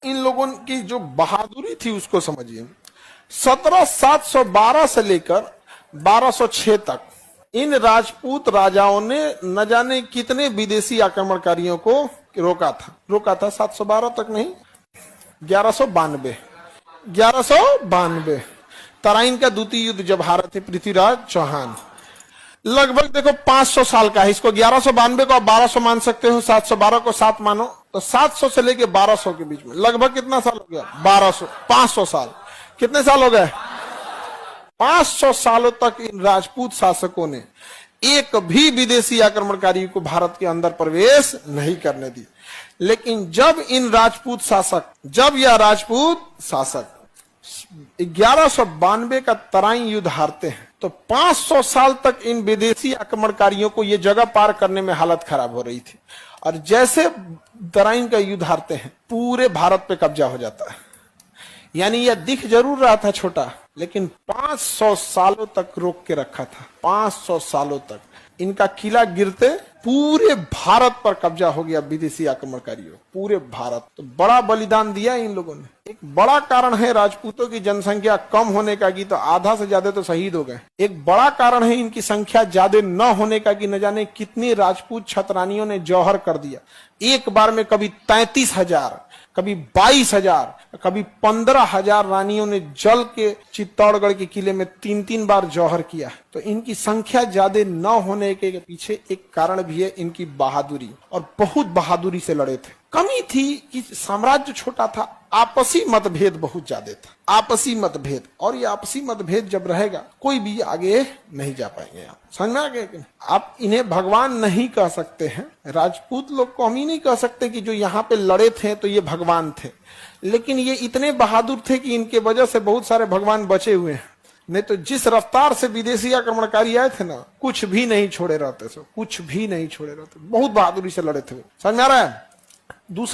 इन लोगों की जो बहादुरी थी उसको समझिए। 1712 से लेकर 1206 तक इन राजपूत राजाओं ने न जाने कितने विदेशी आक्रमणकारियों को रोका था 712 तक नहीं, 1192 तराइन का द्वितीय युद्ध जब हारे थे पृथ्वीराज चौहान। लगभग देखो 500 साल का है। इसको 1192 को आप 1200 मान सकते हो, 712 को 7 मानो, तो 700 से लेके 1200 के बीच में लगभग कितना साल हो गया? 500 साल। कितने साल हो गए? 500 सालों तक इन राजपूत शासकों ने एक भी विदेशी आक्रमणकारी को भारत के अंदर प्रवेश नहीं करने दी। लेकिन जब यह राजपूत शासक 1192 का तराइन युद्ध हारते हैं तो 500 साल तक इन विदेशी आक्रमणकारियों को यह जगह पार करने में हालत खराब हो रही थी। और जैसे तराइन का युद्ध हारते हैं पूरे भारत पे कब्जा हो जाता है। यानी यह दिख जरूर रहा था छोटा, लेकिन 500 सालों तक रोक के रखा था। 500 सालों तक इनका किला गिरते पूरे भारत पर कब्जा हो गया विदेशी आक्रमणकारियों, पूरे भारत। तो बड़ा बलिदान दिया इन लोगों ने। एक बड़ा कारण है राजपूतों की जनसंख्या कम होने का कि तो आधा से ज्यादा तो शहीद हो गए। एक बड़ा कारण है इनकी संख्या ज्यादा न होने का कि न जाने कितनी राजपूत छतरानियों ने जौहर कर दिया। एक बार में कभी 33,000, कभी 22,000, कभी 15,000 रानियों ने जल के चित्तौड़गढ़ के किले में 3-3 बार जौहर किया। तो इनकी संख्या ज्यादा न होने के पीछे एक कारण भी है इनकी बहादुरी, और बहुत बहादुरी से लड़े थे। कमी थी कि साम्राज्य छोटा था, आपसी मतभेद बहुत ज्यादा था, आपसी मतभेद। और ये आपसी मतभेद जब रहेगा कोई भी आगे नहीं जा पाएंगे। आप समझ में आ गए कि आप इन्हें भगवान नहीं कह सकते हैं। राजपूत लोग को हम ही नहीं कह सकते कि जो यहाँ पे लड़े थे तो ये भगवान थे, लेकिन ये इतने बहादुर थे कि इनके वजह से बहुत सारे भगवान बचे हुए हैं। नहीं तो जिस रफ्तार से विदेशी आक्रमणकारी आए थे ना, कुछ भी नहीं छोड़े रहते, बहुत बहादुरी से लड़े थे। समझ में आ रहा है? दूसरे